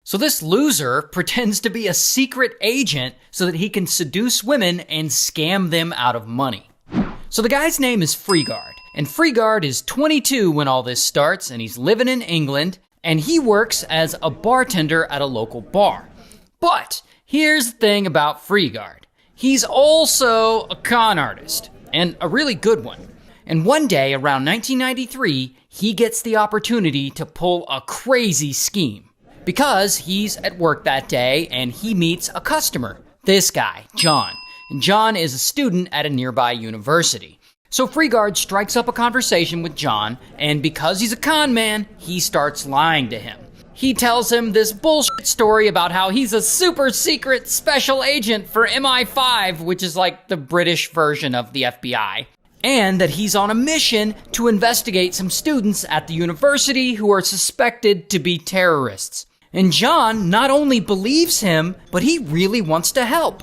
So this loser pretends to be a secret agent so that he can seduce women and scam them out of money. So the guy's name is Freegard, and Freegard is 22 when all this starts, and he's living in England, and he works as a bartender at a local bar. But here's the thing about Freegard. He's also a con artist, and a really good one. And one day, around 1993, he gets the opportunity to pull a crazy scheme. Because he's at work that day, and he meets a customer, this guy, John. And John is a student at a nearby university. So Freegard strikes up a conversation with John, and because he's a con man, he starts lying to him. He tells him this bullshit story about how he's a super secret special agent for MI5, which is like the British version of the FBI, and that he's on a mission to investigate some students at the university who are suspected to be terrorists. And John not only believes him, but he really wants to help.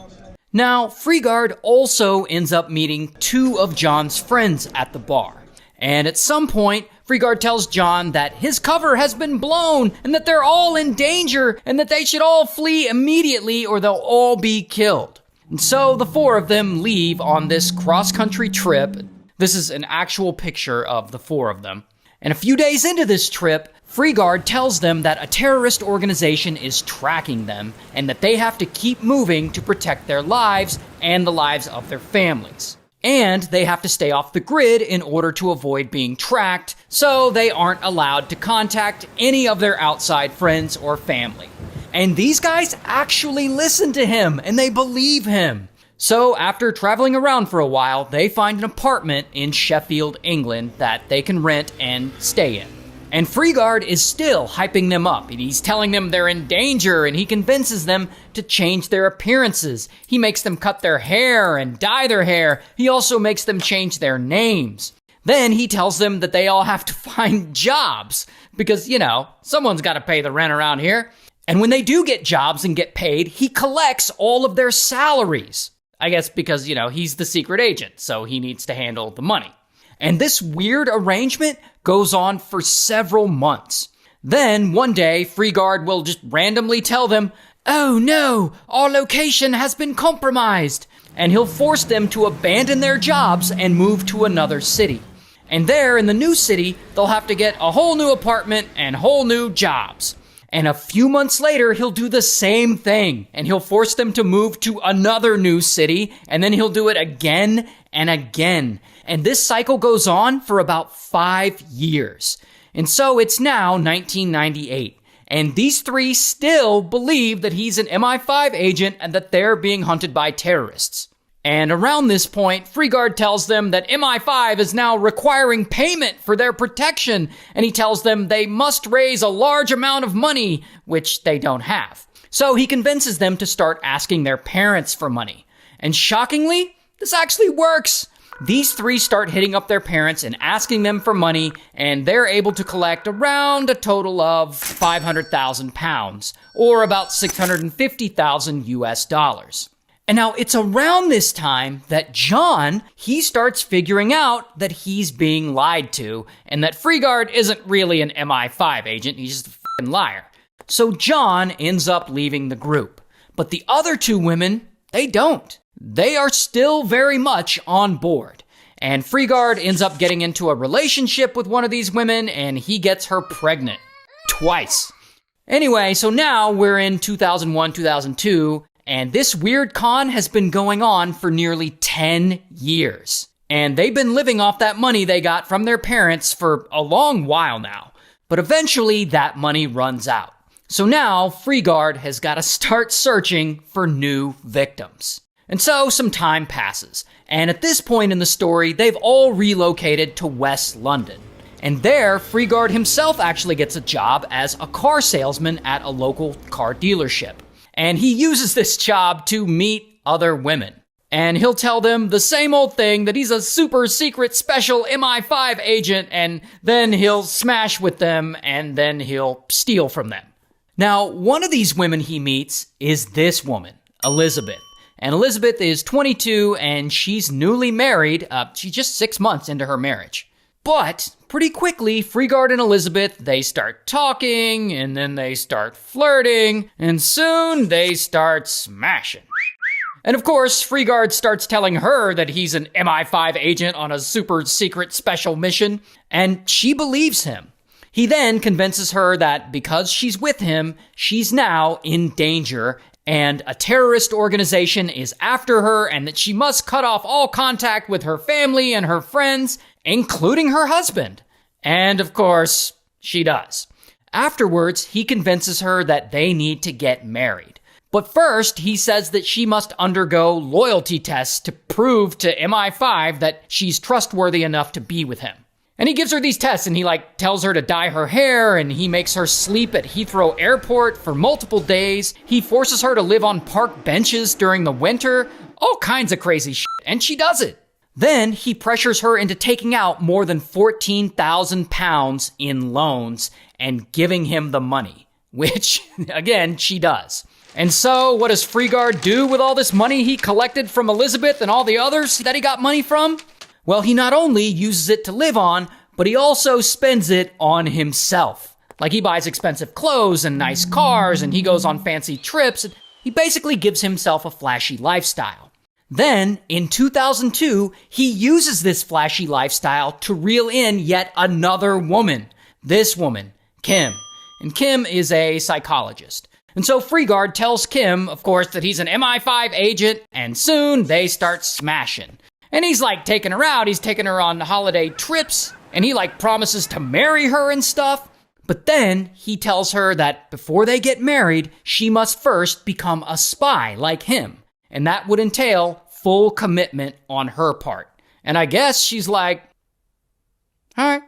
Now, Freegard also ends up meeting two of John's friends at the bar. And at some point, Freegard tells John that his cover has been blown and that they're all in danger and that they should all flee immediately or they'll all be killed. And so the four of them leave on this cross-country trip. This is an actual picture of the four of them. And a few days into this trip, Freegard tells them that a terrorist organization is tracking them and that they have to keep moving to protect their lives and the lives of their families. And they have to stay off the grid in order to avoid being tracked, so they aren't allowed to contact any of their outside friends or family. And these guys actually listen to him and they believe him. So after traveling around for a while, they find an apartment in Sheffield, England that they can rent and stay in. And Freegard is still hyping them up, and he's telling them they're in danger, and he convinces them to change their appearances. He makes them cut their hair and dye their hair. He also makes them change their names. Then he tells them that they all have to find jobs, because, someone's got to pay the rent around here. And when they do get jobs and get paid, he collects all of their salaries. I guess because, he's the secret agent, so he needs to handle the money. And this weird arrangement goes on for several months. Then, one day, Freegard will just randomly tell them, "Oh no, our location has been compromised." And he'll force them to abandon their jobs and move to another city. And there, in the new city, they'll have to get a whole new apartment and whole new jobs. And a few months later, he'll do the same thing. And he'll force them to move to another new city. And then he'll do it again and again. And this cycle goes on for about 5 years. And so it's now 1998. And these three still believe that he's an MI5 agent and that they're being hunted by terrorists. And around this point, Freegard tells them that MI5 is now requiring payment for their protection, and he tells them they must raise a large amount of money, which they don't have. So he convinces them to start asking their parents for money. And shockingly, this actually works. These three start hitting up their parents and asking them for money, and they're able to collect around a total of £500,000, or about 650,000 US dollars. And now it's around this time that John, he starts figuring out that he's being lied to and that Freegard isn't really an MI5 agent, he's just a f***ing liar. So John ends up leaving the group. But the other two women, they don't. They are still very much on board. And Freegard ends up getting into a relationship with one of these women and he gets her pregnant. Twice. Anyway, so now we're in 2001, 2002, and this weird con has been going on for nearly 10 years. And they've been living off that money they got from their parents for a long while now. But eventually that money runs out. So now Freegard has got to start searching for new victims. And so some time passes. And at this point in the story, they've all relocated to West London. And there, Freegard himself actually gets a job as a car salesman at a local car dealership. And he uses this job to meet other women. And he'll tell them the same old thing, that he's a super secret special MI5 agent, and then he'll smash with them, and then he'll steal from them. Now, one of these women he meets is this woman, Elizabeth. And Elizabeth is 22, and she's newly married. She's just 6 months into her marriage. But pretty quickly, Freegard and Elizabeth, they start talking, and then they start flirting, and soon they start smashing. And of course, Freegard starts telling her that he's an MI5 agent on a super secret special mission, and she believes him. He then convinces her that because she's with him, she's now in danger, and a terrorist organization is after her, and that she must cut off all contact with her family and her friends, including her husband. And of course, she does. Afterwards, he convinces her that they need to get married. But first, he says that she must undergo loyalty tests to prove to MI5 that she's trustworthy enough to be with him. And he gives her these tests, and he tells her to dye her hair, and he makes her sleep at Heathrow Airport for multiple days. He forces her to live on park benches during the winter. All kinds of crazy shit, and she does it. Then he pressures her into taking out more than 14,000 pounds in loans and giving him the money, which, again, she does. And so, what does Freegard do with all this money he collected from Elizabeth and all the others that he got money from? Well, he not only uses it to live on, but he also spends it on himself. Like, he buys expensive clothes and nice cars, and he goes on fancy trips, and he basically gives himself a flashy lifestyle. Then, in 2002, he uses this flashy lifestyle to reel in yet another woman. This woman, Kim. And Kim is a psychologist. And so Freegard tells Kim, of course, that he's an MI5 agent, and soon they start smashing. And he's taking her out, he's taking her on holiday trips, and he promises to marry her and stuff. But then he tells her that before they get married, she must first become a spy like him. And that would entail full commitment on her part. And I guess she's like, all right.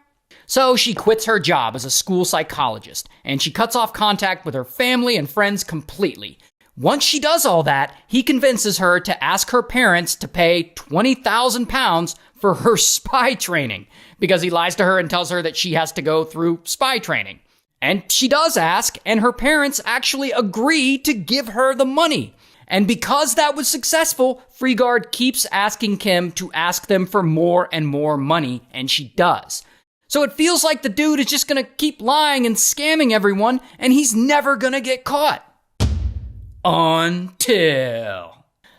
So she quits her job as a school psychologist, and she cuts off contact with her family and friends completely. Once she does all that, he convinces her to ask her parents to pay 20,000 pounds for her spy training, because he lies to her and tells her that she has to go through spy training. And she does ask, and her parents actually agree to give her the money. And because that was successful, Freegard keeps asking Kim to ask them for more and more money, and she does. So it feels like the dude is just gonna keep lying and scamming everyone, and he's never gonna get caught. Until...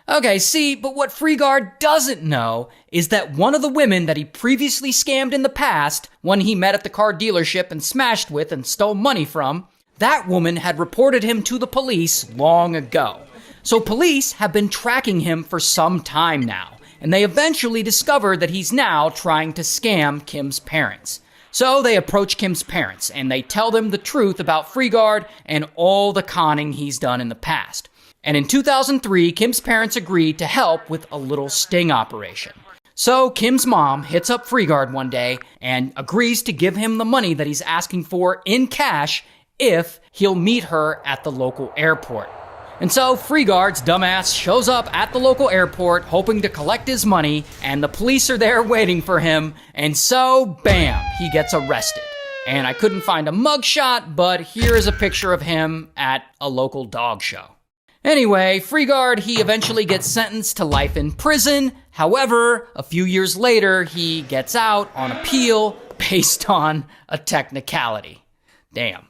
Okay, see, but what Freegard doesn't know is that one of the women that he previously scammed in the past, one he met at the car dealership and smashed with and stole money from, that woman had reported him to the police long ago. So police have been tracking him for some time now, and they eventually discover that he's now trying to scam Kim's parents. So they approach Kim's parents, and they tell them the truth about Freegard and all the conning he's done in the past. And in 2003, Kim's parents agreed to help with a little sting operation. So Kim's mom hits up Freegard one day and agrees to give him the money that he's asking for in cash if he'll meet her at the local airport. And so Freegard's dumbass shows up at the local airport hoping to collect his money, and the police are there waiting for him, and so, bam, he gets arrested. And I couldn't find a mugshot, but here is a picture of him at a local dog show. Anyway, Freegard, he eventually gets sentenced to life in prison. However, a few years later, he gets out on appeal based on a technicality. Damn.